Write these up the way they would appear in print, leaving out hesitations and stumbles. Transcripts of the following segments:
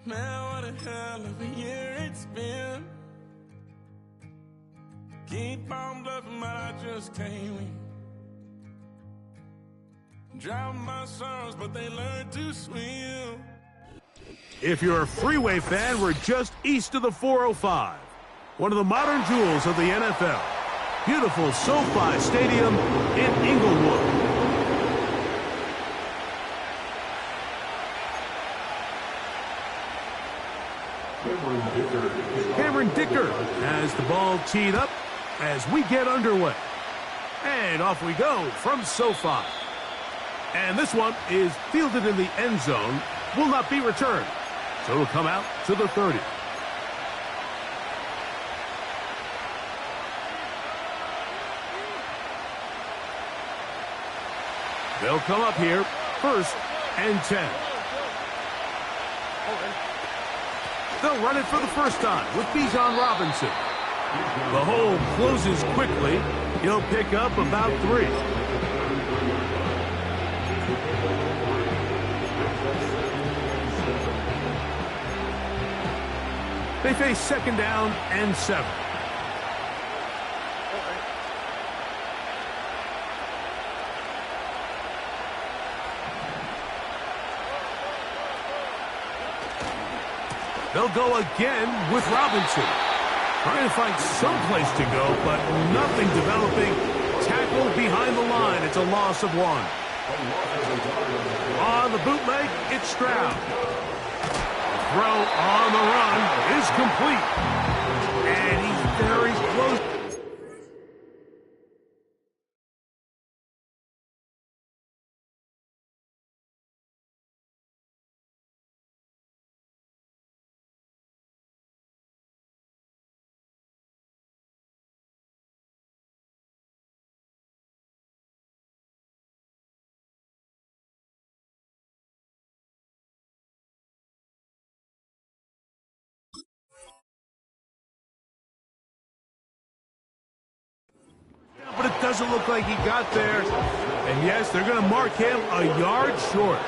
Man, what a hell of a year it's been. Keep on bluffing, but I just can't win. Drown my sorrows, but they learn to swim. If you're a Freeway fan, we're just east of the 405. One of the modern jewels of the NFL. Beautiful SoFi Stadium in Inglewood. Cameron Dicker has the ball teed up as we get underway. And off we go from SoFi. And this one is fielded in the end zone, will not be returned. So it'll come out to the 30. They'll come up here, 1st and 10. They'll run it for the first time with Bijan Robinson. The hole closes quickly. He'll pick up about 3. They face 2nd down and 7. They'll go again with Robinson. Trying to find some place to go, but nothing developing. Tackled behind the line. It's a loss of 1. On the bootleg, it's Stroud. Throw on the run is complete. And he's very close. But it doesn't look like he got there. And yes, they're going to mark him a yard short.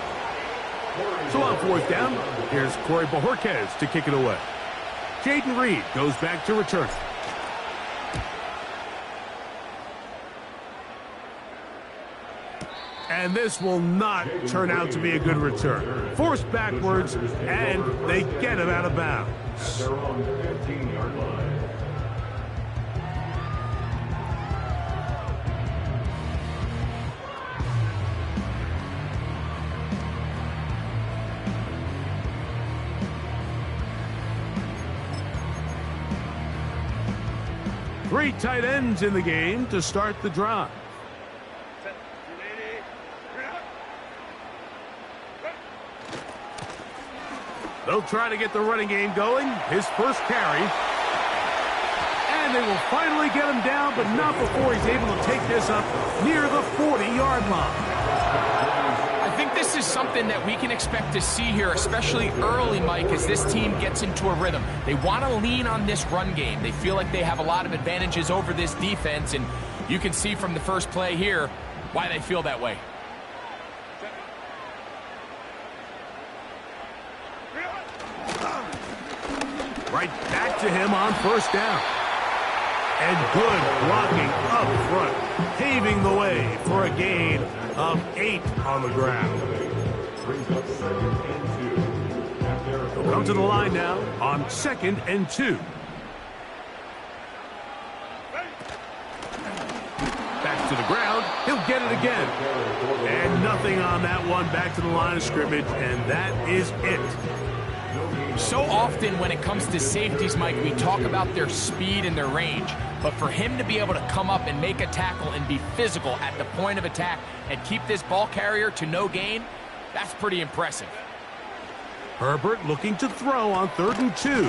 So on 4th down, here's Corey Bojorquez to kick it away. Jaden Reed goes back to return. And this will not turn out to be a good return. Forced backwards, and they get him out of bounds. They're on the 15-yard line. Three tight ends in the game to start the drive. They'll try to get the running game going. His first carry. And they will finally get him down, but not before he's able to take this up near the 40-yard line. I think this is something that we can expect to see here, especially early, Mike, as this team gets into a rhythm. They want to lean on this run game. They feel like they have a lot of advantages over this defense, and you can see from the first play here why they feel that way. Right back to him on 1st down. And good blocking up front, paving the way for a gain of 8 on the ground. They'll come to the line now on 2nd and 2. Back to the ground. He'll get it again. And nothing on that one. Back to the line of scrimmage, and that is it. So often when it comes to safeties, Mike, we talk about their speed and their range. But for him to be able to come up and make a tackle and be physical at the point of attack and keep this ball carrier to no gain, that's pretty impressive. Herbert looking to throw on 3rd and 2. And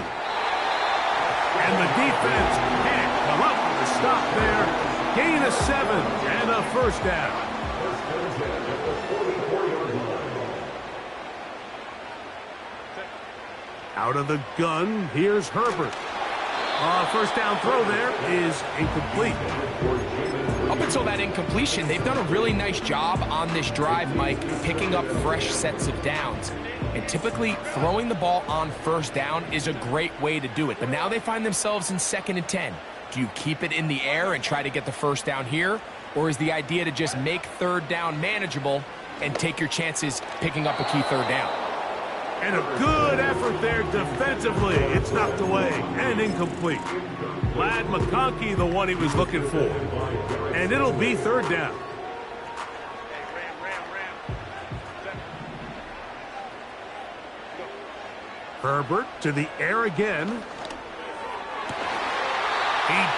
the defense can't come up with a stop there. Gain of 7 and a 1st down. Out of the gun, here's Herbert. 1st down throw there is incomplete. Up until that incompletion, they've done a really nice job on this drive, Mike, picking up fresh sets of downs. And typically, throwing the ball on first down is a great way to do it. But now they find themselves in 2nd and 10. Do you keep it in the air and try to get the first down here? Or is the idea to just make 3rd down manageable and take your chances picking up a key 3rd down? And a good effort there defensively. It's knocked away and incomplete. Ladd McConkey, the one he was looking for. And it'll be 3rd down. Herbert to the air again. He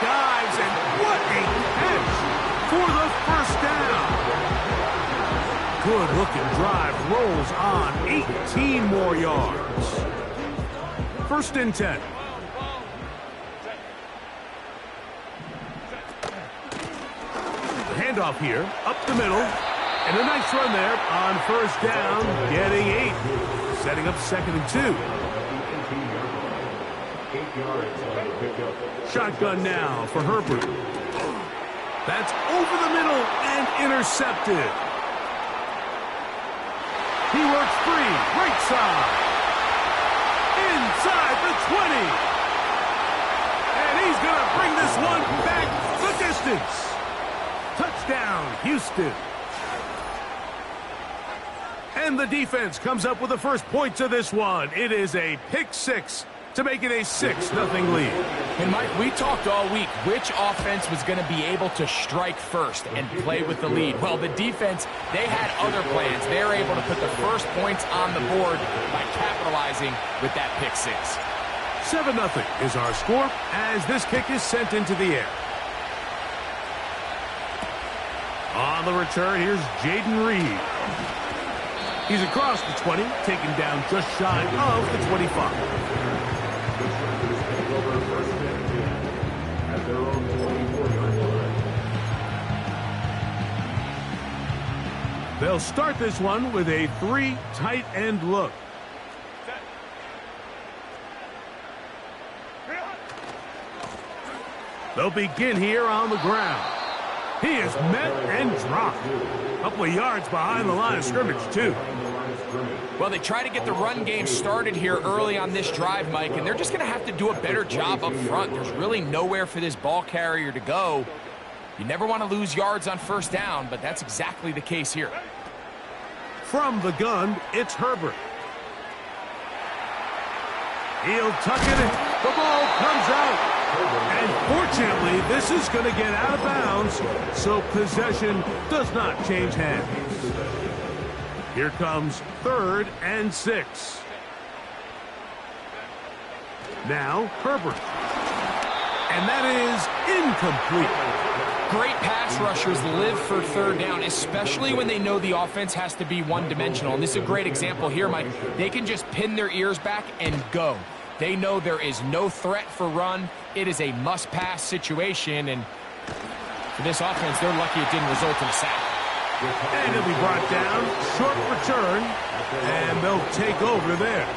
dives, and what a catch for the first down. Good-looking drive, rolls on 18 more yards. 1st and 10. Handoff here, up the middle, and a nice run there on first down, getting 8. Setting up 2nd and 2. Shotgun now for Herbert. That's over the middle and intercepted. He works free, right side. Inside the 20. And he's going to bring this one back the distance. Touchdown, Houston. And the defense comes up with the first points of this one. It is a pick 6 to make it a 6-0 lead. And Mike, we talked all week which offense was going to be able to strike first and play with the lead. Well, the defense, they had other plans. They're able to put the first points on the board by capitalizing with that pick 6. 7-0 is our score as this kick is sent into the air. On the return, here's Jaden Reed. He's across the 20, taken down just shy of the 25. They'll start this one with a 3 tight end look. They'll begin here on the ground. He is met and dropped. A couple of yards behind the line of scrimmage, too. Well, they try to get the run game started here early on this drive, Mike, and they're just going to have to do a better job up front. There's really nowhere for this ball carrier to go. You never want to lose yards on first down, but that's exactly the case here. From the gun, it's Herbert. He'll tuck it in. The ball comes out. And fortunately, this is going to get out of bounds, so possession does not change hands. Here comes 3rd and 6. Now, Herbert. And that is incomplete. Great pass rushers live for 3rd down, especially when they know the offense has to be one-dimensional. And this is a great example here, Mike. They can just pin their ears back and go. They know there is no threat for run. It is a must-pass situation, and for this offense, they're lucky it didn't result in a sack. And he'll be brought down, short return, and they'll take over there.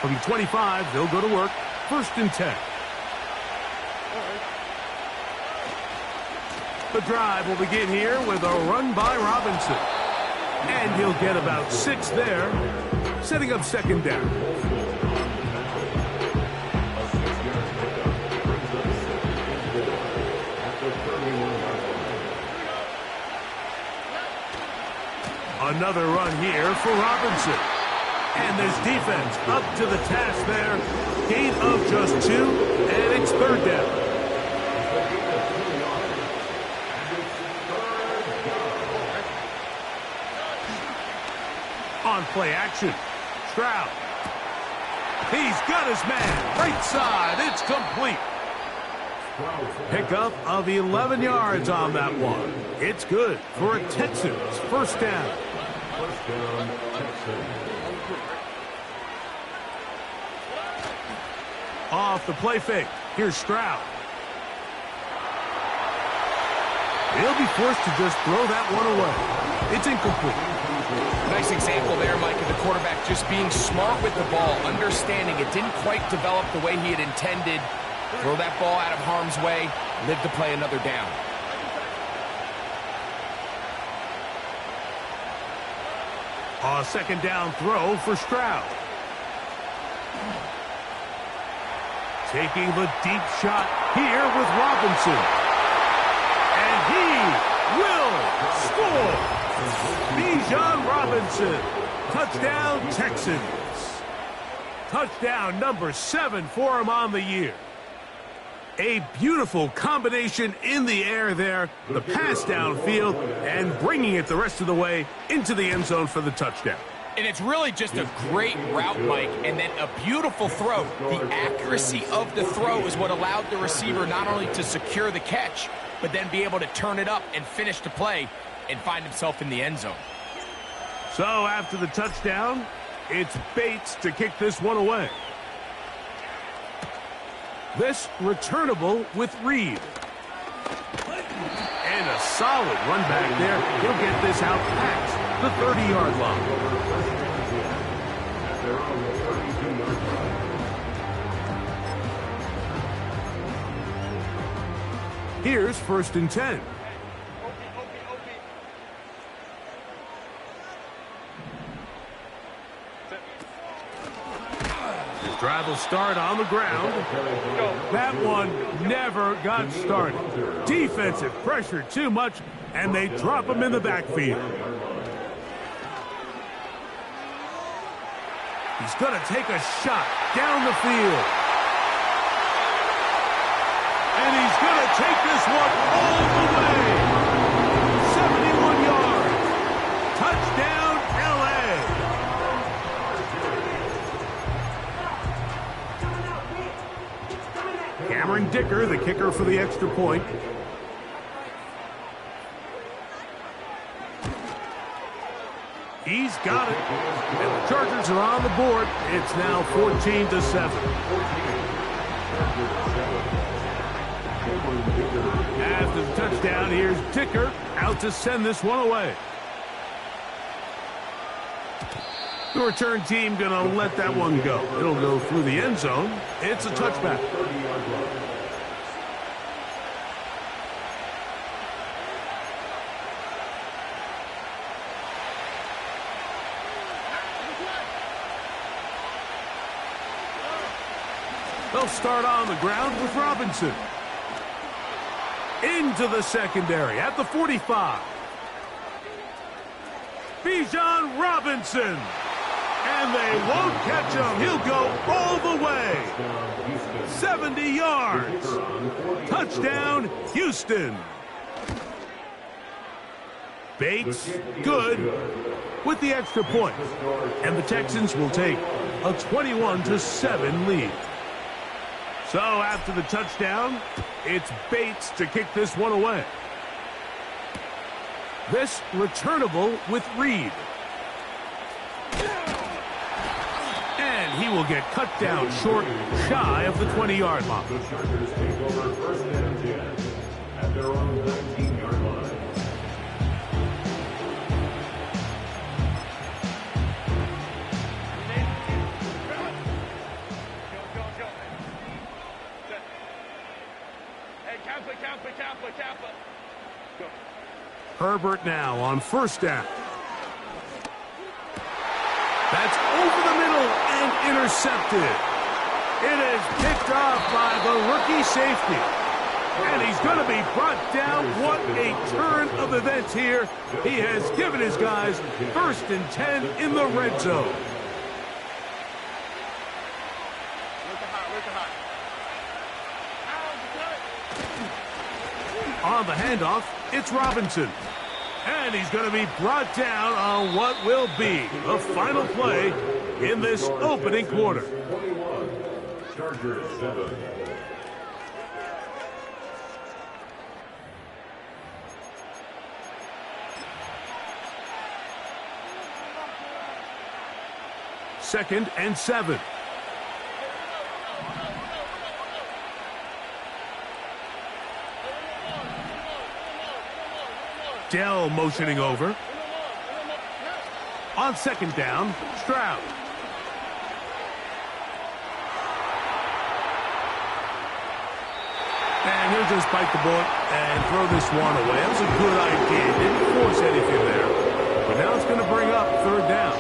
From the 25, they'll go to work, 1st and 10. The drive will begin here with a run by Robinson. And he'll get about 6 there, setting up 2nd down. Another run here for Robinson. And this defense up to the task there. Gain of just 2, and it's 3rd down. On play action, Stroud. He's got his man, right side, it's complete. Pickup of 11 yards on that one. It's good for a Texans 1st down. Off the play fake, here's Stroud. He'll be forced to just throw that one away. It's incomplete. Nice example there, Mike, of the quarterback just being smart with the ball, understanding it didn't quite develop the way he had intended, Throw that ball out of harm's way, live to play another down. A second down throw for Stroud. Taking the deep shot here with Robinson. And he will score. Bijan Robinson. Touchdown Texans. Touchdown number 7 for him on the year. A beautiful combination in the air there, the pass downfield, and bringing it the rest of the way into the end zone for the touchdown. And it's really just a great route, Mike, and then a beautiful throw. The accuracy of the throw is what allowed the receiver not only to secure the catch, but then be able to turn it up and finish the play and find himself in the end zone. So after the touchdown, it's Bates to kick this one away. This returnable with Reed. And a solid run back there. He'll get this out past the 30-yard line. Here's 1st and 10. This drive will start on the ground. That one never got started. Defensive pressure too much, and they drop him in the backfield. He's going to take a shot down the field. And he's going to take this one all the way. 71 yards. Touchdown, L.A. Cameron Dicker, the kicker for the extra point. He's got it. And the Chargers are on the board. It's now 14-7. After the touchdown, here's Dicker out to send this one away. The return team going to let that one go. It'll go through the end zone. It's a touchback. They'll start on the ground with Robinson. Into the secondary at the 45. Bijan Robinson. And they won't catch him. He'll go all the way. 70 yards. Touchdown, Houston. Bates, good, with the extra point. And the Texans will take a 21-7 lead. So after the touchdown, it's Bates to kick this one away. This returnable with Reed. And he will get cut down short, shy of the 20-yard line. The Chargers take over 1st and 10 at their own 19-yard line. Herbert now on 1st down. That's over the middle and intercepted. It is picked off by the rookie safety. And he's going to be brought down. What a turn of events here. He has given his guys 1st and 10 in the red zone. On the handoff, it's Robinson. And he's going to be brought down on what will be the final play in this opening quarter. 21, Chargers 7. Second and 7. Dell motioning over. On 2nd down, Stroud. And he'll just bite the bullet and throw this one away. That was a good idea. Didn't force anything there. But now it's going to bring up third down.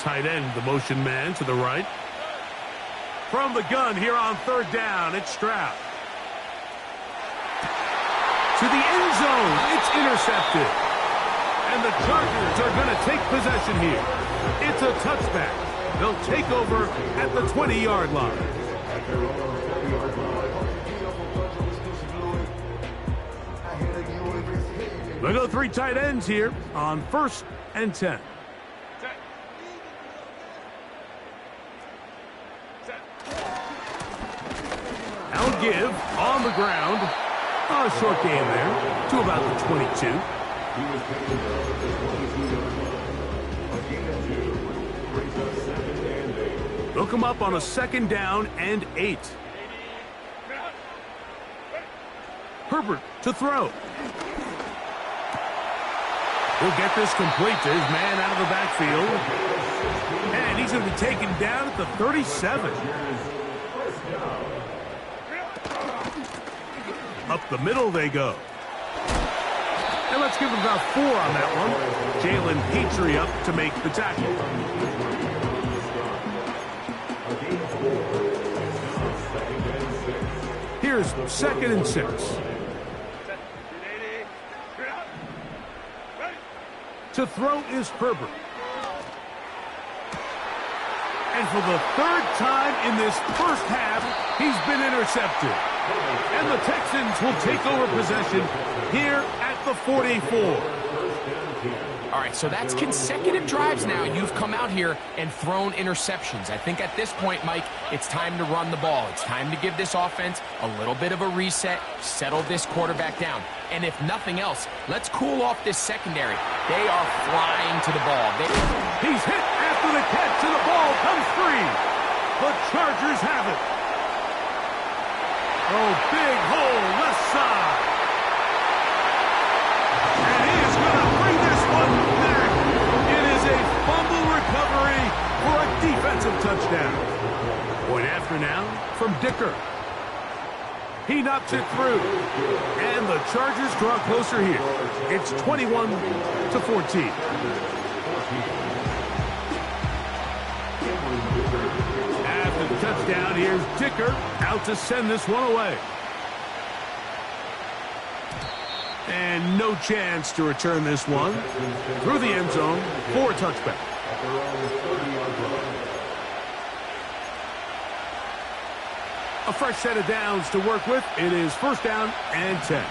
Tight end, the motion man to the right. From the gun here on third down, it's Stroud. To the end zone, it's intercepted. And the Chargers are going to take possession here. It's a touchback. They'll take over at the 20-yard line. They'll go three tight ends here on 1st and 10. I'll give on the ground. A short game there to about the 22. They'll come up on a 2nd down and 8. Herbert to throw. He'll get this complete to his man out of the backfield. And he's going to be taken down at the 37. Up the middle they go. And let's give him about 4 on that one. Jalen Petrie up to make the tackle. Here's 2nd and 6. To throw is Herbert. And for the 3rd time in this first half, he's been intercepted. And the Texans will take over possession here at the 44. All right, so that's consecutive drives now. You've come out here and thrown interceptions. I think at this point, Mike, it's time to run the ball. It's time to give this offense a little bit of a reset, settle this quarterback down. And if nothing else, let's cool off this secondary. They are flying to the ball. He's hit after the catch, and the ball comes free. The Chargers have it. Oh, big hole, left side. And he is going to bring this one back. It is a fumble recovery for a defensive touchdown. Point after now from Dicker. He knocks it through. And the Chargers draw closer here. It's 21-14. After the touchdown, here's Dicker out to send this one away. And no chance to return this one through the end zone for a touchback. A fresh set of downs to work with. It is 1st down and 10.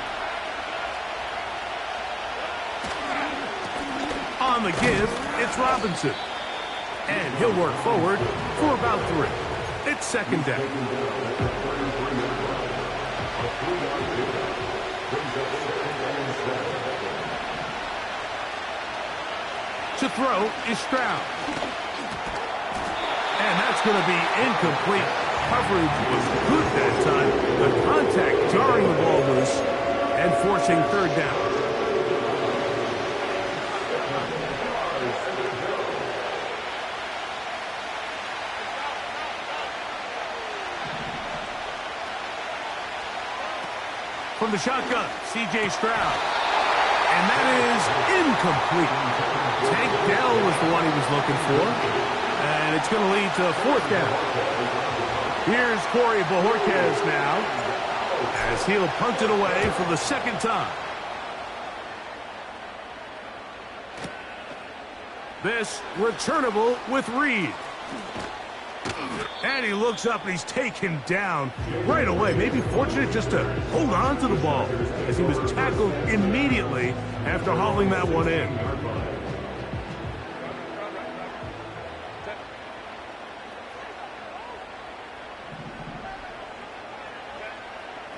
On the give, it's Robinson. And he'll work forward for about 3. It's 2nd down. To throw is Stroud. And that's going to be incomplete. Coverage was good that time. The contact jarring the ball loose and forcing 3rd down. From the shotgun, C.J. Stroud. And that is incomplete. Tank Dell was the one he was looking for. And it's going to lead to 4th down. Here's Corey Bojorquez now as he'll punt it away for the 2nd time. This returnable with Reed. And he looks up and he's taken down right away. Maybe fortunate just to hold on to the ball as he was tackled immediately after hauling that one in.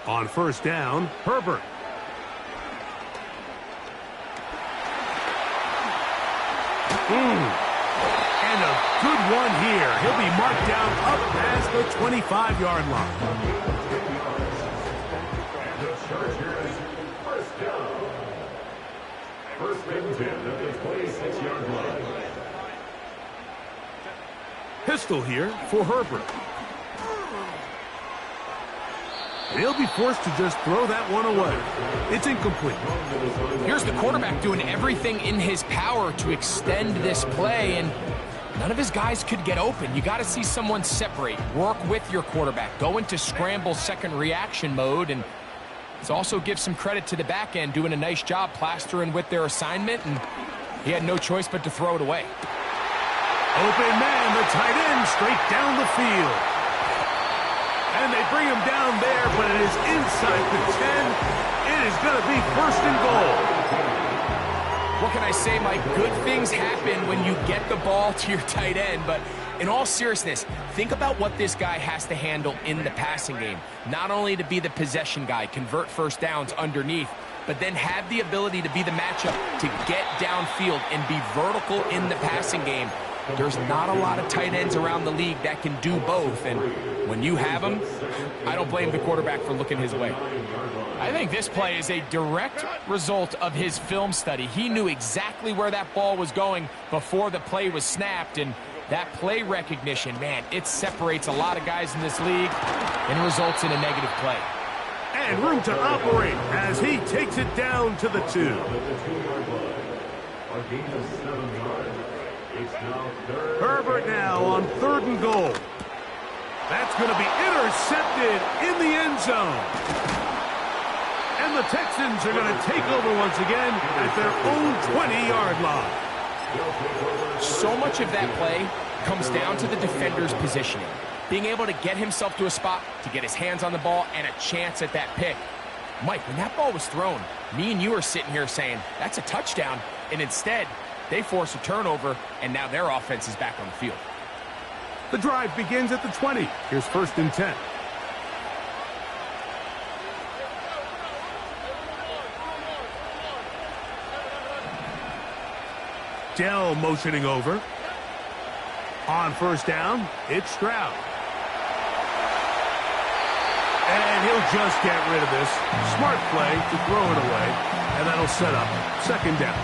On 1st down, Herbert. And a good one here. He'll be marked down up past the 25-yard line. First and 10 at the 26-yard line. Pistol here for Herbert. He'll be forced to just throw that one away. It's incomplete. Here's the quarterback doing everything in his power to extend this play, and none of his guys could get open. You got to see someone separate, work with your quarterback, go into scramble second reaction mode, and let's also give some credit to the back end doing a nice job plastering with their assignment, and he had no choice but to throw it away. Open man, the tight end, straight down the field. And they bring him down there, but it is inside the 10. It is going to be first and goal. What can I say, Mike? Good things happen when you get the ball to your tight end, but in all seriousness, think about what this guy has to handle in the passing game. Not only to be the possession guy, convert first downs underneath, but then have the ability to be the matchup to get downfield and be vertical in the passing game. There's not a lot of tight ends around the league that can do both, and when you have them, I don't blame the quarterback for looking his way. I think this play is a direct result of his film study. He knew exactly where that ball was going before the play was snapped, and that play recognition, man, it separates a lot of guys in this league and results in a negative play. And room to operate as he takes it down to the 2. Herbert now on 3rd and goal. That's going to be intercepted in the end zone. And the Texans are going to take over once again at their own 20-yard line. So much of that play comes down to the defender's positioning. Being able to get himself to a spot, to get his hands on the ball, and a chance at that pick. Mike, when that ball was thrown, me and you are sitting here saying, that's a touchdown, and instead, they force a turnover, and now their offense is back on the field. The drive begins at the 20. Here's 1st and 10. Dell motioning over. On 1st down, it's Stroud. And he'll just get rid of this. Smart play to throw it away, and that'll set up 2nd down.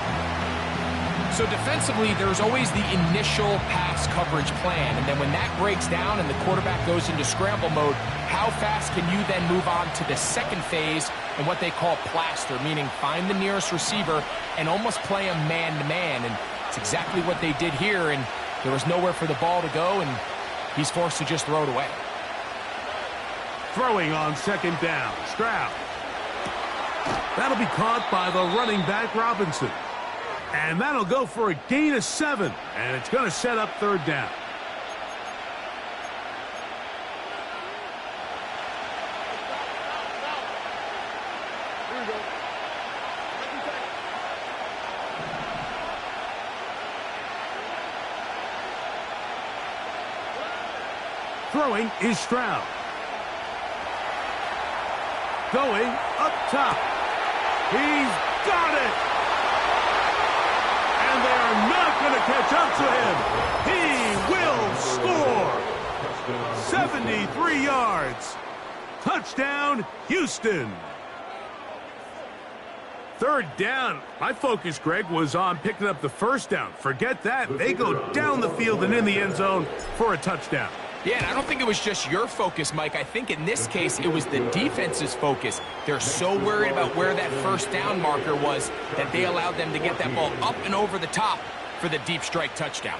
So defensively, there's always the initial pass coverage plan, and then when that breaks down and the quarterback goes into scramble mode, how fast can you then move on to the second phase and what they call plaster, meaning find the nearest receiver and almost play him man-to-man, and it's exactly what they did here, and there was nowhere for the ball to go, and he's forced to just throw it away. Throwing on 2nd down, Stroud. That'll be caught by the running back, Robinson. And that'll go for a gain of 7. And it's going to set up 3rd down. Throwing is Stroud. Going up top. He's got it. And they are not going to catch up to him. He will score. 73 yards. Touchdown, Houston. 3rd down. My focus, Greg, was on picking up the 1st down. Forget that. They go down the field and in the end zone for a touchdown. Yeah, and I don't think it was just your focus, Mike. I think in this case, it was the defense's focus. They're so worried about where that 1st down marker was that they allowed them to get that ball up and over the top for the deep strike touchdown.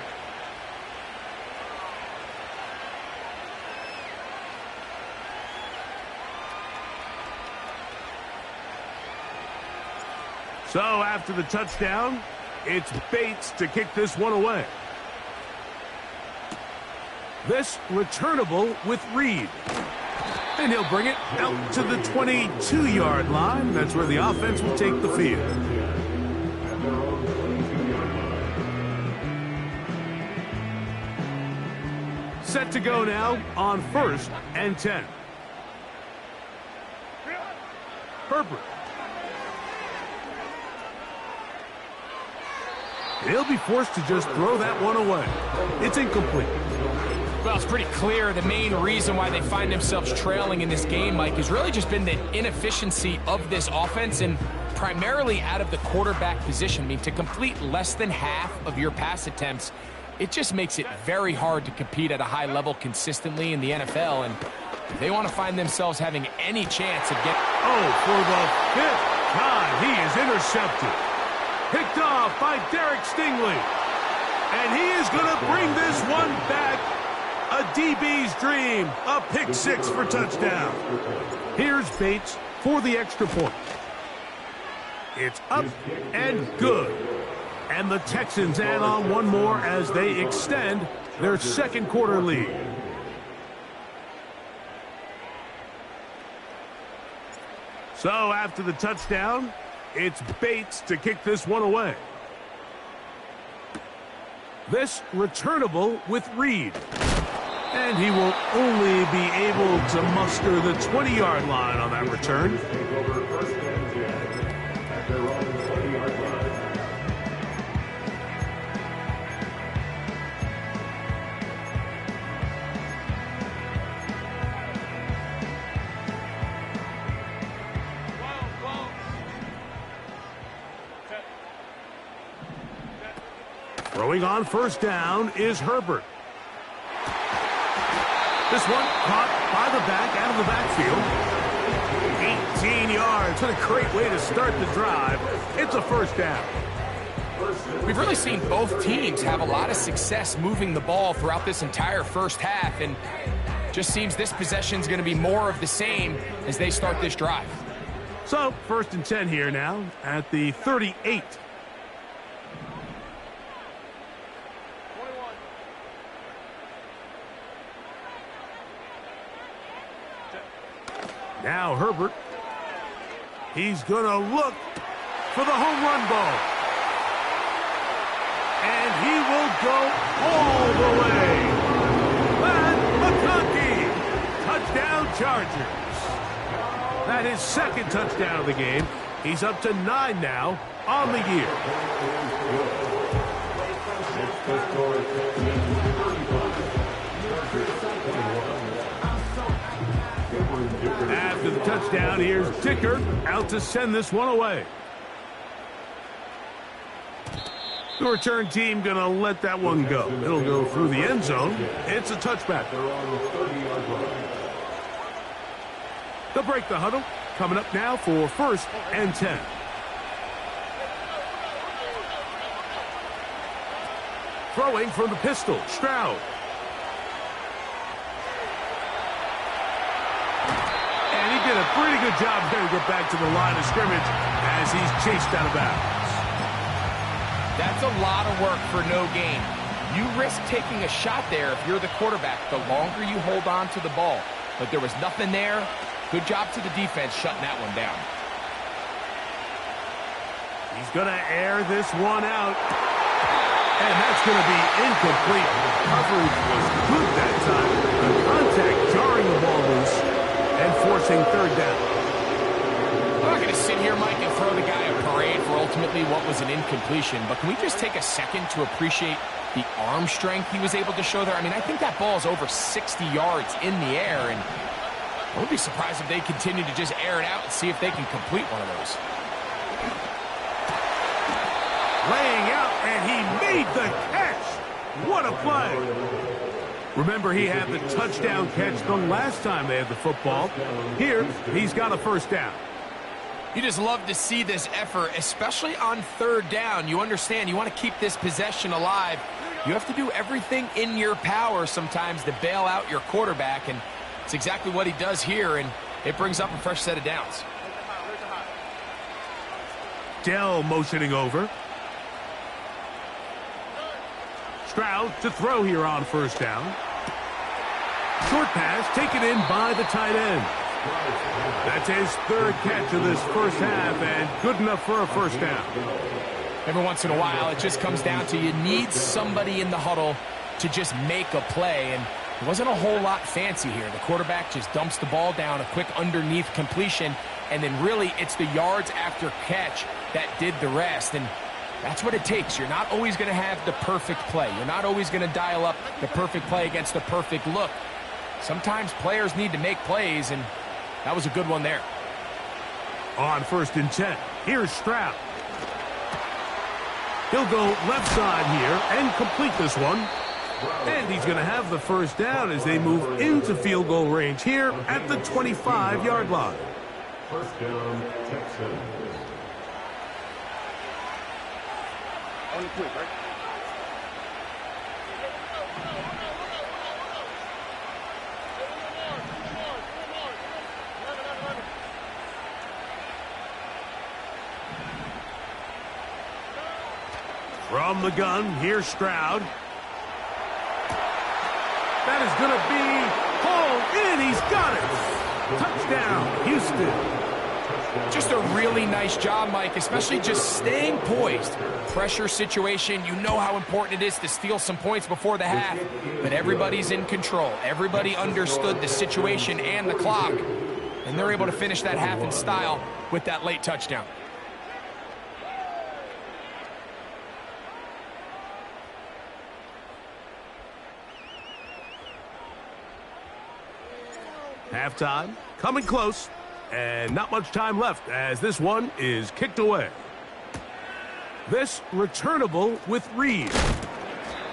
So after the touchdown, it's Bates to kick this one away. This returnable with Reed. And he'll bring it out to the 22-yard line. That's where the offense will take the field. Set to go now on 1st and 10. Herbert. He'll be forced to just throw that one away. It's incomplete. Well, it's pretty clear the main reason why they find themselves trailing in this game, Mike, has really just been the inefficiency of this offense and primarily out of the quarterback position. I mean, to complete less than half of your pass attempts, it just makes it very hard to compete at a high level consistently in the NFL, and they want to find themselves having any chance of getting... Oh, for the 5th time, he is intercepted. Picked off by Derek Stingley. And he is going to bring this one back. A DB's dream. A pick 6 for touchdown. Here's Bates for the extra point. It's up and good. And the Texans add on one more as they extend their second quarter lead. So after the touchdown, it's Bates to kick this one away. This returnable with Reed. And he will only be able to muster the 20-yard line on that return. Throwing on first down is Herbert. This one caught by the back out of the backfield. 18 yards. What a great way to start the drive. It's a first down. We've really seen both teams have a lot of success moving the ball throughout this entire first half, and just seems this possession is going to be more of the same as they start this drive. So, 1st and 10 here now at the 38. Now Herbert, he's going to look for the home run ball. And he will go all the way. Matt McConkey, touchdown Chargers. That is 2nd touchdown of the game. He's up to 9 now on the year. After the touchdown, here's Dicker out to send this one away. The return team going to let that one go. It'll go through the end zone. It's a touchback. They'll break the huddle. Coming up now for 1st and 10. Throwing from the pistol, Stroud. And he did a pretty good job there to get back to the line of scrimmage as he's chased out of bounds. That's a lot of work for no gain. You risk taking a shot there if you're the quarterback the longer you hold on to the ball. But there was nothing there. Good job to the defense shutting that one down. He's going to air this one out. And that's going to be incomplete. Coverage was good that time. The contact jarring the ball loose and forcing 3rd down. I'm not going to sit here, Mike, and throw the guy a parade for ultimately what was an incompletion, but can we just take a second to appreciate the arm strength he was able to show there? I mean, I think that ball is over 60 yards in the air, and I would be surprised if they continue to just air it out and see if they can complete one of those. Laying out, and he made the catch. What a play. Remember, he had the touchdown catch the last time they had the football. Here, he's got a 1st down. You just love to see this effort, especially on 3rd down. You understand, you want to keep this possession alive. You have to do everything in your power sometimes to bail out your quarterback, and it's exactly what he does here, and it brings up a fresh set of downs. Dell motioning over. Stroud to throw here on 1st down. Short pass taken in by the tight end. That's his 3rd catch of this first half, and good enough for a 1st down. Every once in a while, it just comes down to you need somebody in the huddle to just make a play, and it wasn't a whole lot fancy here. The quarterback just dumps the ball down, a quick underneath completion, and then really it's the yards after catch that did the rest, and that's what it takes. You're not always going to have the perfect play. You're not always going to dial up the perfect play against the perfect look. Sometimes players need to make plays, and that was a good one there. On 1st and 10, Here's Stroud. He'll go left side here and complete this one. And he's going to have the first down as they move into field goal range here at the 25-yard line. First down, Texans. Only quick, right? From the gun, here's Stroud. That is going to be hauled in. He's got it. Touchdown, Houston. Just a really nice job, Mike, especially just staying poised. Pressure situation, you know how important it is to steal some points before the half, but everybody's in control. Everybody understood the situation and the clock, and they're able to finish that half in style with that late touchdown. Halftime, coming close, and not much time left as this one is kicked away. This returnable with Reed.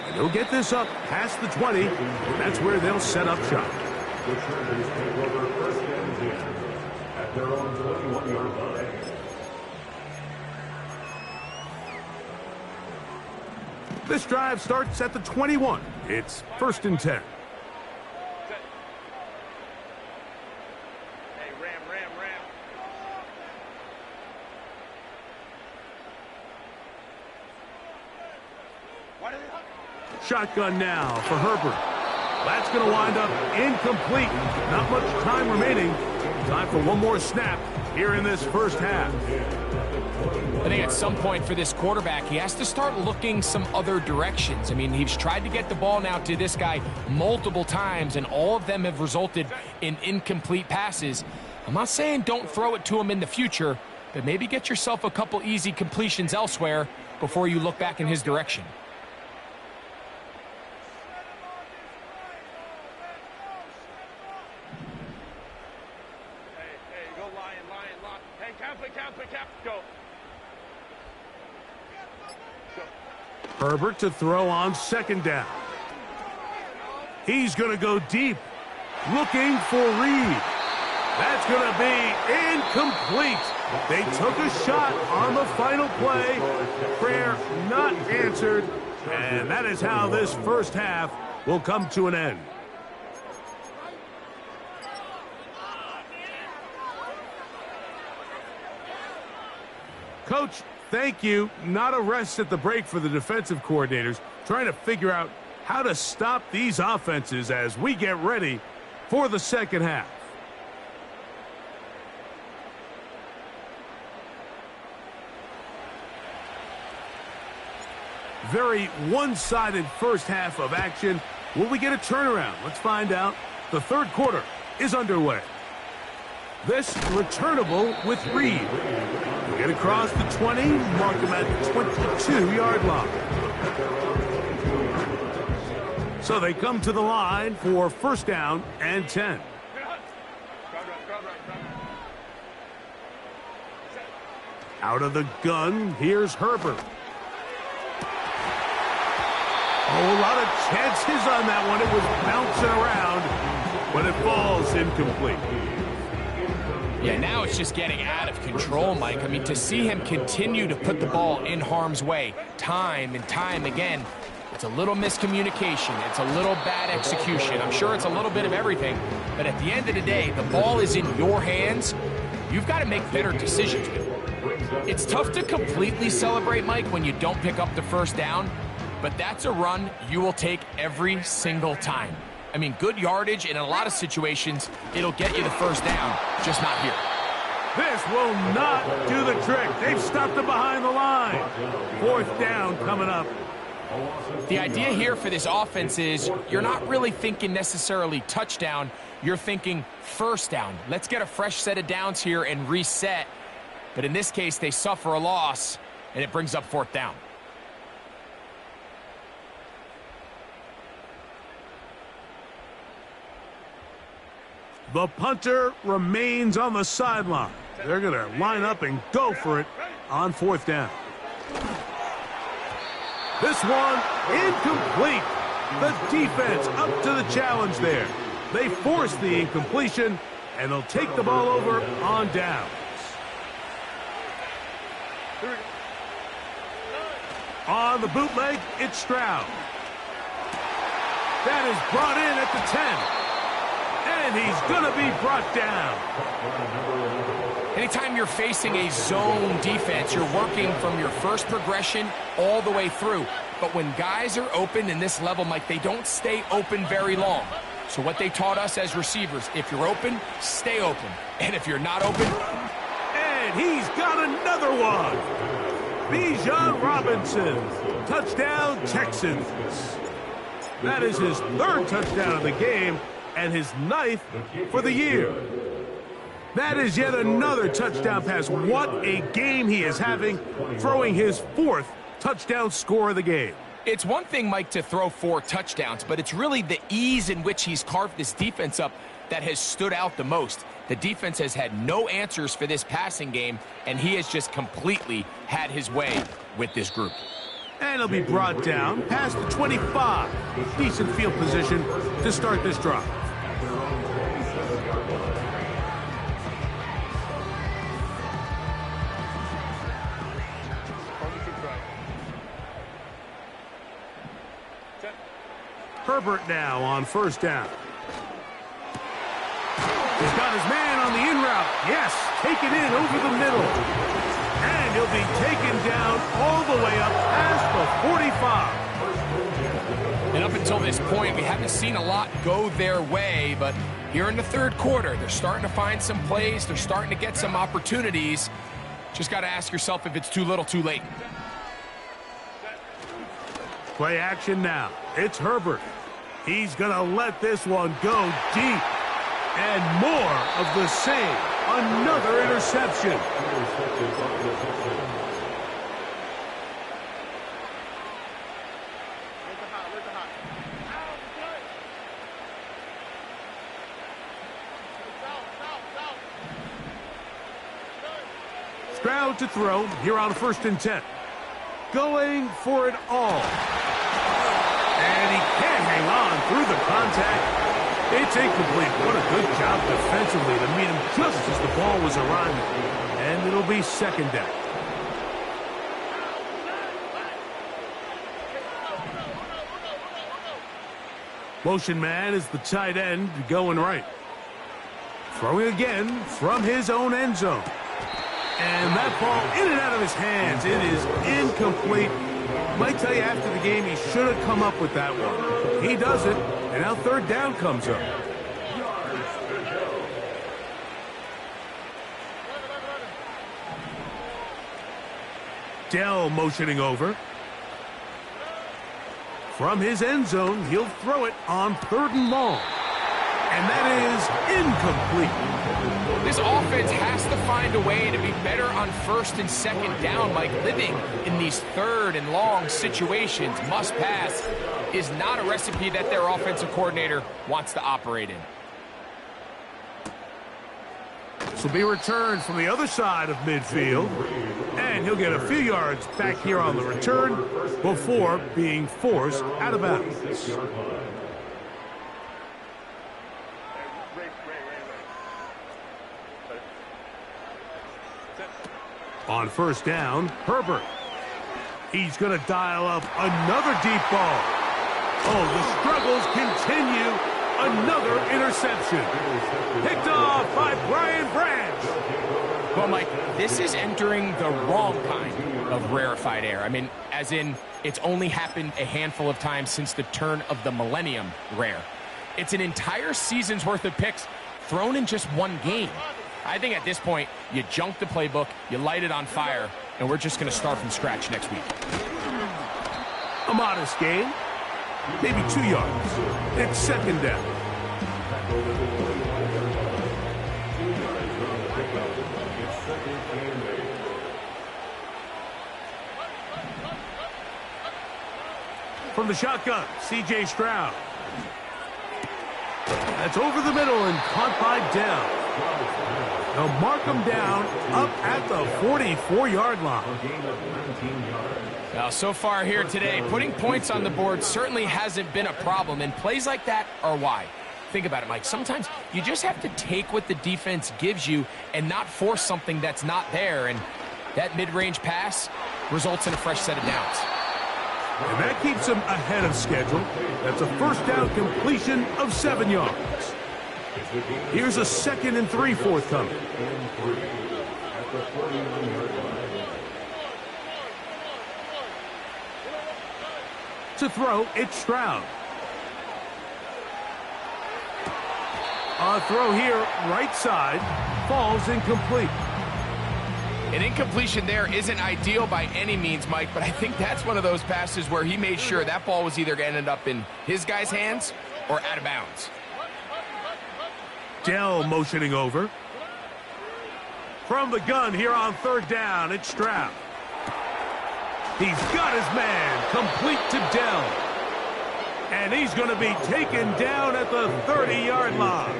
And he'll get this up past the 20, and that's where they'll set up shop. The Chargers take over first and 10 at their own 21-yard line. This drive starts at the 21. It's first and 10. Shotgun now for Herbert. That's going to wind up incomplete. Not much time remaining. Time for one more snap here in this first half. I think at some point for this quarterback, he has to start looking some other directions. I mean, he's tried to get the ball now to this guy multiple times, and all of them have resulted in incomplete passes. I'm not saying don't throw it to him in the future, but maybe get yourself a couple easy completions elsewhere before you look back in his direction. Herbert to throw on second down. He's going to go deep, looking for Reed. That's going to be incomplete. They took a shot on the final play. Prayer not answered, and that is how this first half will come to an end. Coach, thank you. Not a rest at the break for the defensive coordinators, trying to figure out how to stop these offenses as we get ready for the second half. Very one-sided first half of action. Will we get a turnaround? Let's find out. The third quarter is underway. This returnable with Reed. We'll get across the 20, mark him at the 22-yard line. So they come to the line for first down and 10. Out of the gun, here's Herbert. Oh, a lot of chances on that one. It was bouncing around, but it falls incomplete. Yeah, now it's just getting out of control, Mike. I mean, to see him continue to put the ball in harm's way time and time again, it's a little miscommunication. It's a little bad execution. I'm sure it's a little bit of everything, but at the end of the day, the ball is in your hands. You've got to make better decisions with it. It's tough to completely celebrate, Mike, when you don't pick up the first down, but that's a run you will take every single time. I mean, good yardage, and in a lot of situations, it'll get you the first down, just not here. This will not do the trick. They've stopped it behind the line. Fourth down coming up. The idea here for this offense is you're not really thinking necessarily touchdown. You're thinking first down. Let's get a fresh set of downs here and reset. But in this case, they suffer a loss, and it brings up fourth down. The punter remains on the sideline. They're going to line up and go for it on 4th down. This one incomplete. The defense up to the challenge there. They force the incompletion, and they'll take the ball over on downs. On the bootleg, it's Stroud. That is brought in at the 10. And he's going to be brought down. Anytime you're facing a zone defense, you're working from your first progression all the way through. But when guys are open in this level, Mike, they don't stay open very long. So what they taught us as receivers, if you're open, stay open. And if you're not open... And he's got another one. Bijan Robinson. Touchdown, Texans. That is his 3rd touchdown of the game and his 9th for the year. That is yet another touchdown pass. What a game he is having, throwing his 4th touchdown score of the game. It's one thing, Mike, to throw 4 touchdowns, but it's really the ease in which he's carved this defense up that has stood out the most. The defense has had no answers for this passing game, and he has just completely had his way with this group. And he'll be brought down past the 25. Decent field position to start this drive. Herbert now on 1st down. He's got his man on the in route. Yes, taken in over the middle. And he'll be taken down all the way up past the 45. And up until this point, we haven't seen a lot go their way, but here in the 3rd quarter, they're starting to find some plays. They're starting to get some opportunities. Just got to ask yourself if it's too little, too late. Play action now. It's Herbert. He's going to let this one go deep. And more of the same. Another interception. Stroud to throw here on 1st and 10. Going for it all. And he can't hang on through the contact. It's incomplete. What a good job defensively to meet him just as the ball was arriving. And it'll be 2nd down. Motion man is the tight end going right. Throwing again from his own end zone. And that ball in and out of his hands. It is incomplete. Might tell you after the game he should have come up with that one. He doesn't, and now 3rd down comes up. Dell motioning over. From his end zone, he'll throw it on 3rd and long. And that is incomplete. This offense has to find a way to be better on 1st and 2nd down. Like living in these 3rd and long situations, must pass, is not a recipe that their offensive coordinator wants to operate in. This will be returned from the other side of midfield. And he'll get a few yards back here on the return before being forced out of bounds. On 1st down, Herbert. He's going to dial up another deep ball. Oh, the struggles continue. Another interception. Picked off by Brian Branch. Well, Mike, this is entering the wrong kind of rarefied air. I mean, as in, it's only happened a handful of times since the turn of the millennium rare. It's an entire season's worth of picks thrown in just one game. I think at this point, you junk the playbook, you light it on fire, and we're just going to start from scratch next week. A modest gain, maybe 2 yards. It's 2nd down. From the shotgun, C.J. Stroud. That's over the middle and caught by Dell. They'll mark him down up at the 44-yard line. Now, so far here today, putting points on the board certainly hasn't been a problem, and plays like that are why. Think about it, Mike. Sometimes you just have to take what the defense gives you and not force something that's not there, and that mid-range pass results in a fresh set of downs. And that keeps him ahead of schedule. That's a first down completion of 7 yards. Here's a 2nd and 3 forthcoming. To throw, it's Stroud. A throw here, right side, falls incomplete. An incompletion there isn't ideal by any means, Mike, but I think that's one of those passes where he made sure that ball was either going to end up in his guy's hands or out of bounds. Dell motioning over. From the gun here on 3rd down, it's Stroud. He's got his man complete to Dell. And he's going to be taken down at the 30-yard line.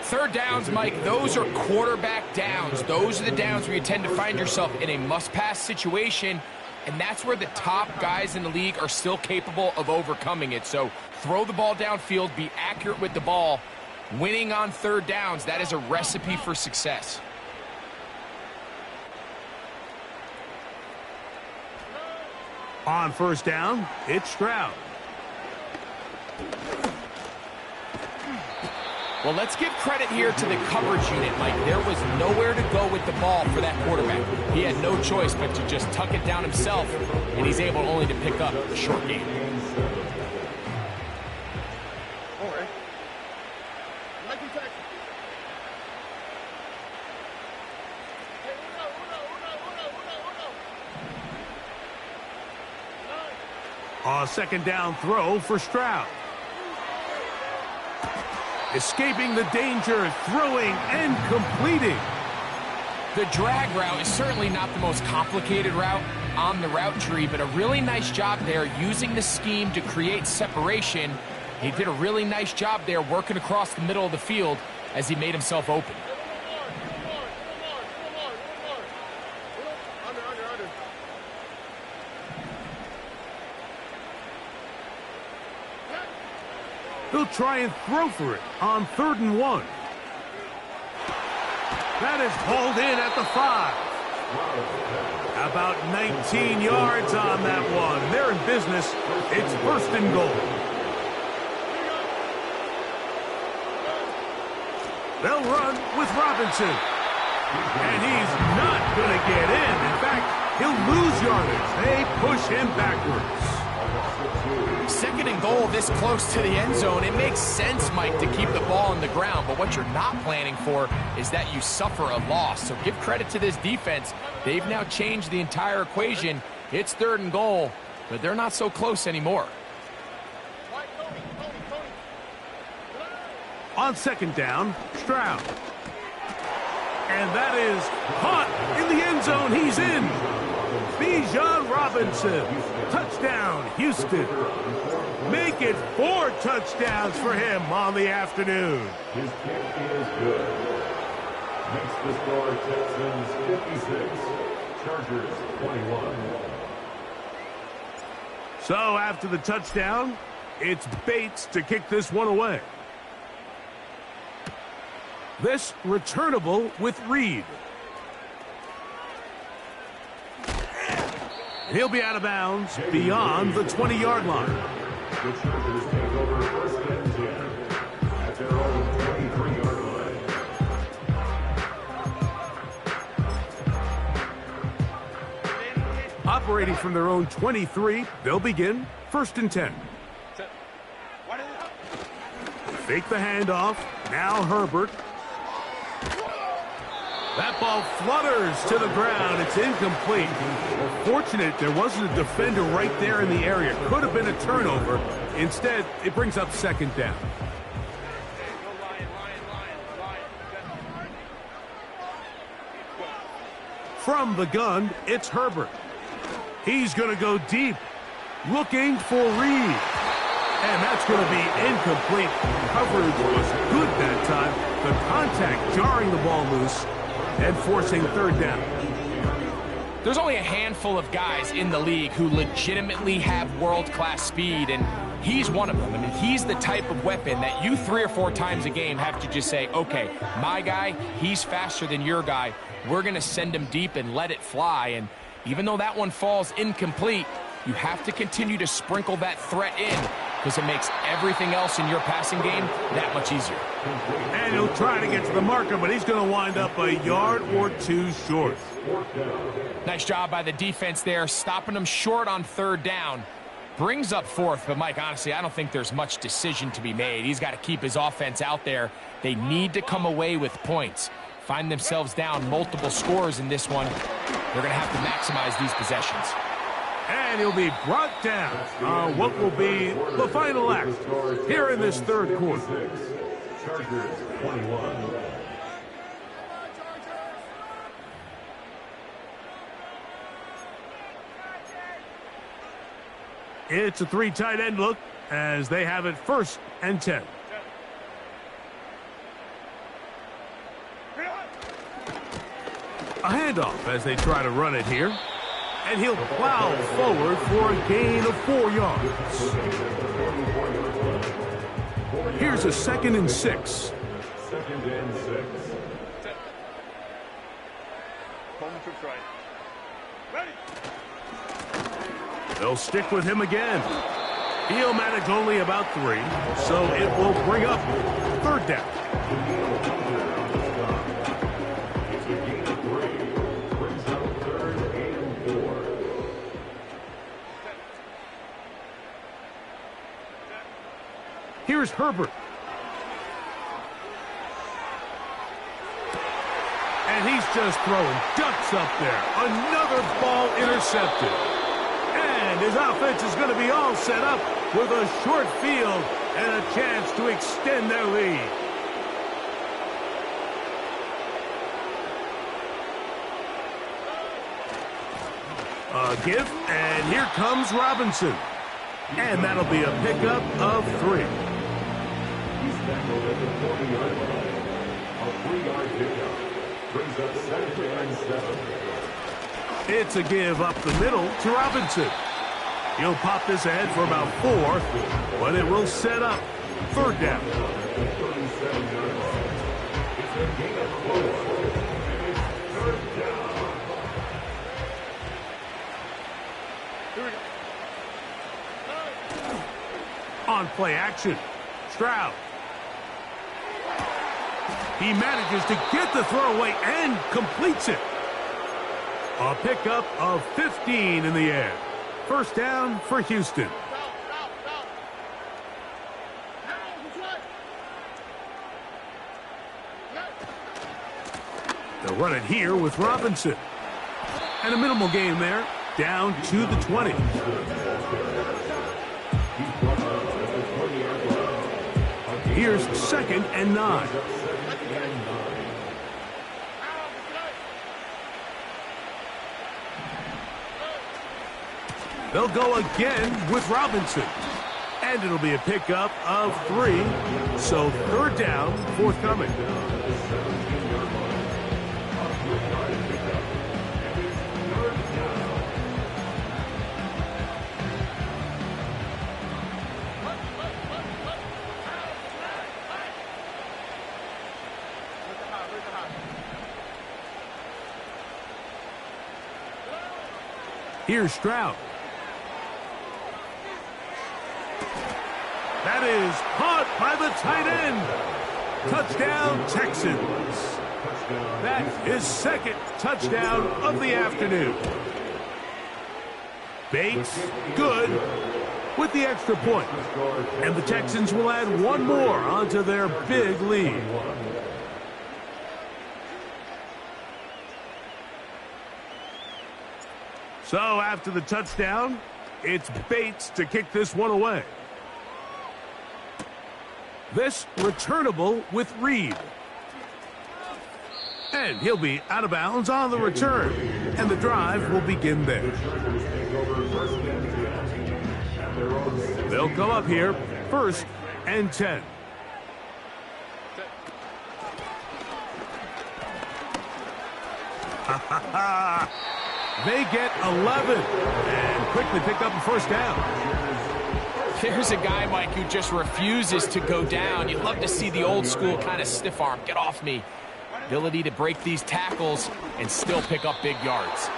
3rd downs, Mike, those are quarterback downs. Those are the downs where you tend to find yourself in a must-pass situation, and that's where the top guys in the league are still capable of overcoming it. So throw the ball downfield, be accurate with the ball. Winning on 3rd downs, that is a recipe for success. On 1st down, it's Stroud. Well, let's give credit here to the coverage unit, Mike. There was nowhere to go with the ball for that quarterback. He had no choice but to just tuck it down himself, and he's able only to pick up a short gain. A 2nd down throw for Stroud. Escaping the danger, throwing and completing. The drag route is certainly not the most complicated route on the route tree, but a really nice job there using the scheme to create separation. He did a really nice job there working across the middle of the field as he made himself open. He'll try and throw for it on 3rd and 1. That is hauled in at the 5. About 19 yards on that one. They're in business. It's 1st and goal. They'll run with Robinson. And he's not going to get in. In fact, he'll lose yardage. They push him backwards. 2nd and goal this close to the end zone. It makes sense, Mike, to keep the ball on the ground, but what you're not planning for is that you suffer a loss. So give credit to this defense. They've now changed the entire equation. It's 3rd and goal, but they're not so close anymore. On 2nd down, Stroud. And that is caught in the end zone. He's in. Bijan Robinson. Touchdown, Houston. Make it 4 touchdowns for him on the afternoon. His kick is good. Makes the score Texans 56, Chargers 21. So after the touchdown, it's Bates to kick this one away. This returnable with Reed. He'll be out of bounds beyond the 20-yard line. The Chargers take over 1st and 10 at their own 23-yard line. Operating from their own 23, they'll begin 1st and 10. Fake the handoff. Now Herbert. That ball flutters to the ground. It's incomplete. Well, fortunate there wasn't a defender right there in the area. Could have been a turnover. Instead, it brings up 2nd down. From the gun, it's Herbert. He's going to go deep, looking for Reed. And that's going to be incomplete. Coverage was good that time. The contact jarring the ball loose and forcing third down. There's only a handful of guys in the league who legitimately have world-class speed, and he's one of them. I mean, he's the type of weapon that you 3 or 4 times a game have to just say, okay, my guy, he's faster than your guy. We're going to send him deep and let it fly. And even though that one falls incomplete, you have to continue to sprinkle that threat in because it makes everything else in your passing game that much easier. And he'll try to get to the marker, but he's going to wind up a yard or 2 short. Nice job by the defense there, stopping him short on third down. Brings up fourth, but Mike, honestly, I don't think there's much decision to be made. He's got to keep his offense out there. They need to come away with points. Find themselves down multiple scores in this one. They're going to have to maximize these possessions. And he'll be brought down on what will be the final act here in this third quarter. Chargers 21. It's a 3 tight end look as they have it 1st and 10. A handoff as they try to run it here. And he'll plow forward for a gain of 4 yards. Here's a 2nd and 6. 2nd and 6. They'll stick with him again. He'll manage only about 3, so it will bring up third down. It's a gain of 3. Brings up 3rd and 4. Here's Herbert. And he's just throwing ducks up there. Another ball intercepted. And his offense is going to be all set up with a short field and a chance to extend their lead. A give, and here comes Robinson. And that'll be a pickup of 3. He's tackled at the 40-yard line. A 3-yard pickup. Brings up 2nd and 7. It's a give up the middle to Robinson. He'll pop this ahead for about 4, but it will set up third down. 37 yards. It's a gain of 4. And it's third down. On play action, Stroud. He manages to get the throw away and completes it. A pickup of 15 in the air. First down for Houston. They'll run it here with Robinson. And a minimal gain there, down to the 20. Here's 2nd and 9. They'll go again with Robinson. And it'll be a pickup of 3. So third down forthcoming. Here's Stroud. That is caught by the tight end. Touchdown, Texans. That is 2nd touchdown of the afternoon. Bates, good, with the extra point. And the Texans will add 1 more onto their big lead. So after the touchdown, it's Bates to kick this one away. This returnable with Reed. And he'll be out of bounds on the return. And the drive will begin there. They'll come up here 1st and 10. They get 11 and quickly pick up a 1st down. There's a guy, Mike, who just refuses to go down. You'd love to see the old school kind of stiff arm. Get off me. Ability to break these tackles and still pick up big yards.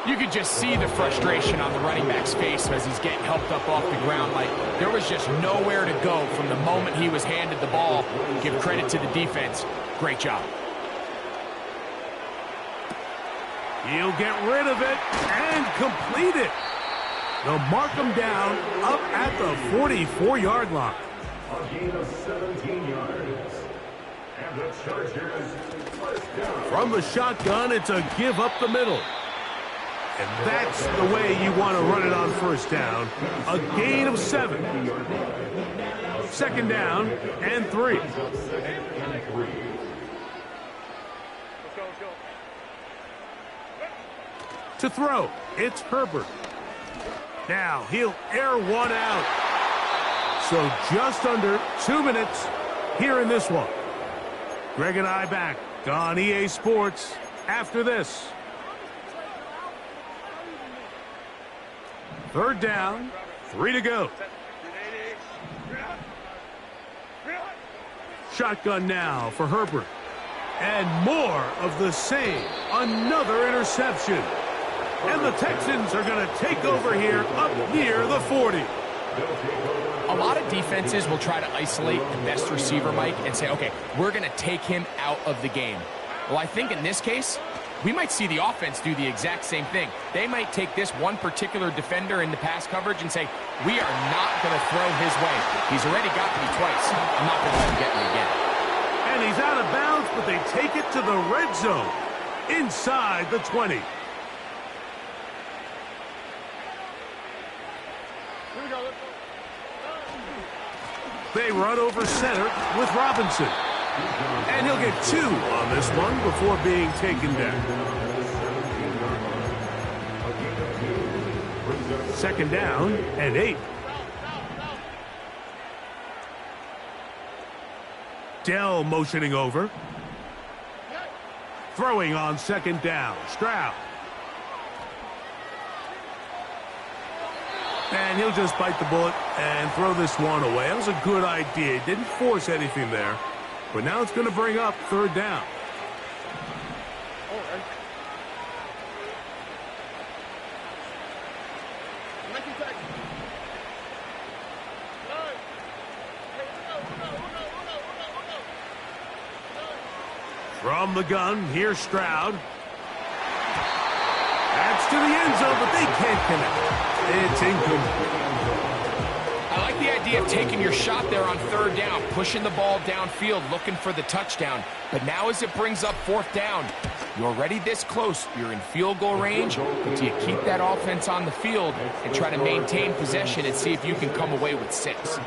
You could just see the frustration on the running back's face as he's getting helped up off the ground. Like, there was just nowhere to go from the moment he was handed the ball. Give credit to the defense. Great job. He'll get rid of it and complete it. They'll mark him down up at the 44-yard line. A gain of 17 yards. And the Chargers first down. From the shotgun, it's a give up the middle. And that's the way you want to run it on 1st down. A gain of 7. 2nd down and 3. To throw, it's Herbert. Now he'll air one out. So just under 2 minutes here in this one. Greg and I back on EA Sports after this. 3rd down, 3 to go. Shotgun now for Herbert. And more of the same. Another interception. And the Texans are going to take over here up near the 40. A lot of defenses will try to isolate the best receiver, Mike, and say, okay, we're going to take him out of the game. Well, I think in this case, we might see the offense do the exact same thing. They might take this one particular defender in the pass coverage and say, we are not going to throw his way. He's already got me twice. I'm not going to let him get me again. And he's out of bounds, but they take it to the red zone inside the 20. They run over center with Robinson. And he'll get 2 on this one before being taken down. 2nd down and 8. Dell motioning over. Throwing on 2nd down. Stroud. And he'll just bite the bullet and throw this one away. That was a good idea. Didn't force anything there. But now it's going to bring up 3rd down. From the gun, here's Stroud. That's to the end zone, but they can't connect. It's incomplete. I like the idea of taking your shot there on 3rd down, pushing the ball downfield, looking for the touchdown. But now as it brings up 4th down, you're already this close. You're in field goal range, but do you keep that offense on the field and try to maintain possession and see if you can come away with 6?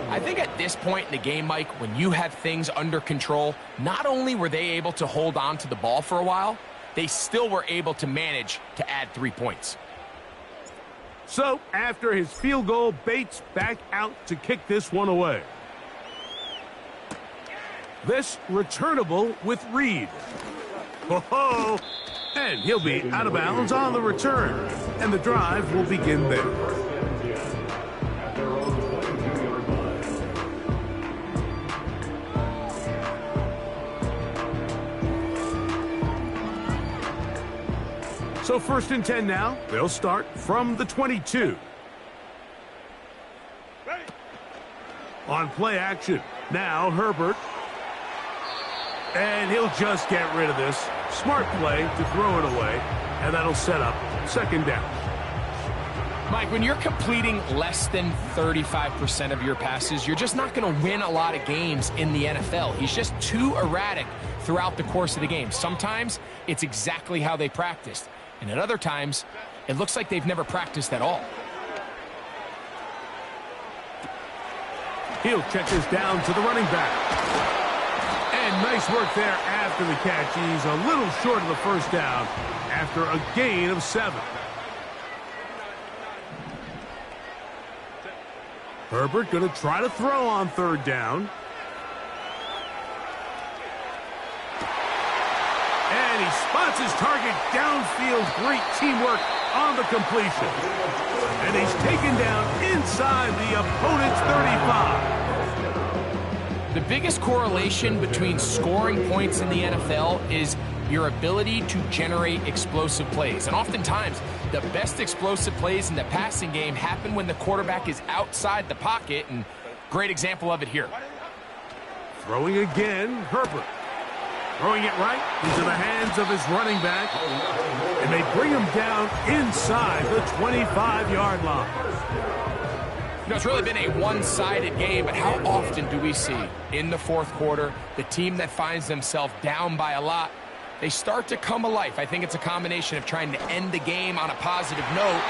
I think at this point in the game, Mike, when you have things under control, not only were they able to hold on to the ball for a while, they still were able to manage to add 3 points. So, after his field goal, Bates back out to kick this one away. This returnable with Reed. Ho-ho! And he'll be out of bounds on the return. And the drive will begin there. So 1st and 10 now. They'll start from the 22. On play action. Now Herbert. And he'll just get rid of this. Smart play to throw it away. And that'll set up 2nd down. Mike, when you're completing less than 35% of your passes, you're just not going to win a lot of games in the NFL. He's just too erratic throughout the course of the game. Sometimes it's exactly how they practiced. And at other times, it looks like they've never practiced at all. He'll check this down to the running back. And nice work there after the catch. He's a little short of the 1st down after a gain of 7. Herbert going to try to throw on third down. And he spots his target downfield. Great teamwork on the completion. And he's taken down inside the opponent's 35. The biggest correlation between scoring points in the NFL is your ability to generate explosive plays. And oftentimes, the best explosive plays in the passing game happen when the quarterback is outside the pocket, and great example of it here. Throwing again, Herbert. Throwing it right into the hands of his running back. And they bring him down inside the 25-yard line. You know, it's really been a one-sided game, but how often do we see in the fourth quarter the team that finds themselves down by a lot, they start to come alive? I think it's a combination of trying to end the game on a positive note,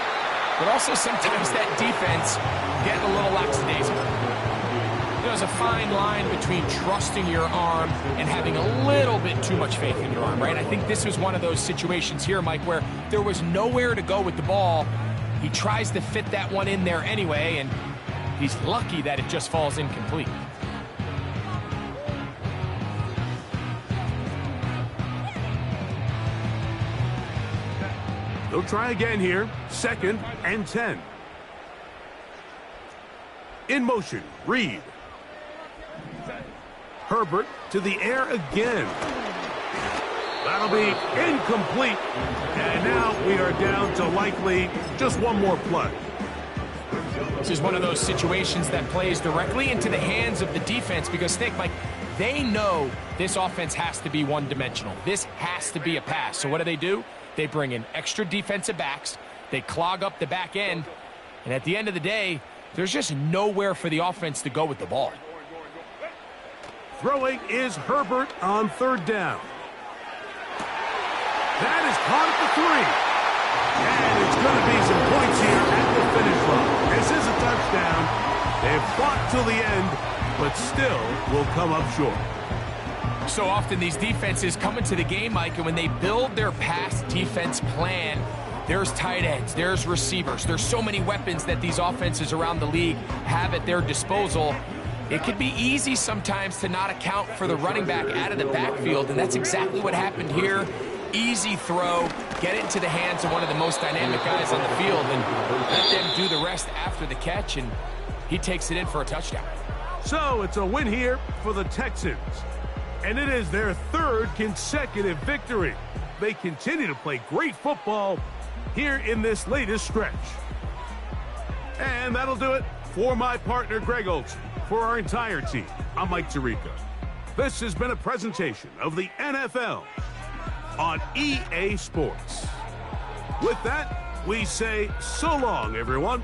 but also sometimes that defense getting a little lackadaisical. There's a fine line between trusting your arm and having a little bit too much faith in your arm, right? I think this was one of those situations here, Mike, where there was nowhere to go with the ball. He tries to fit that one in there anyway, and he's lucky that it just falls incomplete. They'll try again here. 2nd and 10. In motion, Reed. Herbert to the air again. That'll be incomplete. And now we are down to likely just one more play. This is one of those situations that plays directly into the hands of the defense because, think, like, they know this offense has to be one-dimensional. This has to be a pass. So what do? They bring in extra defensive backs. They clog up the back end. And at the end of the day, there's just nowhere for the offense to go with the ball. Throwing is Herbert on third down. That is caught at the 3. And it's going to be some points here at the finish line. This is a touchdown. They've fought till the end, but still will come up short. So often these defenses come into the game, Mike, and when they build their pass defense plan, there's tight ends, there's receivers, there's so many weapons that these offenses around the league have at their disposal. It can be easy sometimes to not account for the running back out of the backfield, and that's exactly what happened here. Easy throw, get it into the hands of one of the most dynamic guys on the field, and let them do the rest after the catch, and he takes it in for a touchdown. So it's a win here for the Texans, and it is their 3rd consecutive victory. They continue to play great football here in this latest stretch. And that'll do it for my partner, Greg Olson. For our entire team, I'm Mike Tirico. This has been a presentation of the NFL on EA Sports. With that, we say so long, everyone.